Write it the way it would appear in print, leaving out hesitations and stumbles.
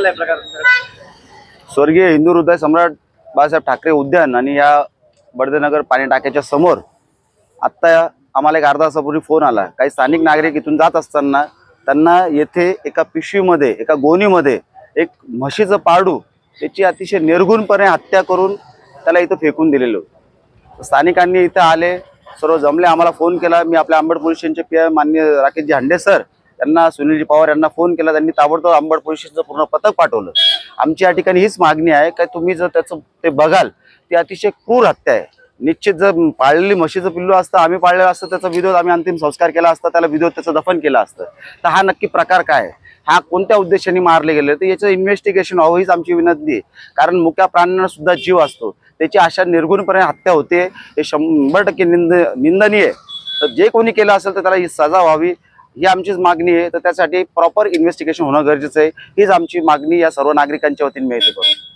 झालाय प्रकार? स्वर्गीय हिंदू हृदय सम्राट बाळासाहेब ठाकरे उद्यान आणि या बर्देनगर पाणी टाक्याच्या समोर आत्ता आम्हाला एक अर्धा तासापूर्वी फोन आला। काही स्थानिक नागरिक इथून जात असताना त्यांना येथे एका पिशवीमध्ये, एका गोणीमध्ये एक म्हशीचं पारडू त्याची अतिशय निर्घृणपणे हत्या करून त्याला इथं फेकून दिलेलं होतं। स्थानिकांनी इथं आले, सर्व जमले, आम्हाला फोन केला। मी आपल्या अंबड पोलीस स्टेशनचे पीआय माननीय राकेशजी हांडे सर यांना, सुनीलजी पवार यांना फोन केला। त्यांनी ताबडतोब अंबड पोलीस स्टेशनचं पूर्ण पथक पाठवलं। आमची या ठिकाणी हीच मागणी आहे की तुम्ही जर त्याचं ते बघाल, ती अतिशय क्रूर हत्या आहे। निश्चित जर पाळलेली म्हशीचं पिल्लू असतं, आम्ही पाळलेलं असतं, त्याचा विरोध आम्ही अंतिम संस्कार केला असता, त्याला विरोध त्याचं दफन केलं असतं। तर हा नक्की प्रकार काय, हा कोणत्या उद्देशाने मारले गेले, तर याचं इन्व्हेस्टिगेशन व्हावं हीच आमची विनंती आहे। कारण मुक्या प्राण्यांना सुद्धा जीव असतो, त्याची अशा निर्घृणपणे हत्या होते, हे 100% निंदनीय। तर जे कोणी केलं असेल तर त्याला ही सजा व्हावी ही आमचीच मागणी आहे। तर त्यासाठी प्रॉपर इन्व्हेस्टिगेशन होणं गरजेचं आहे, हीच आमची मागणी या सर्व नागरिकांच्या वतीने मी येते करतो।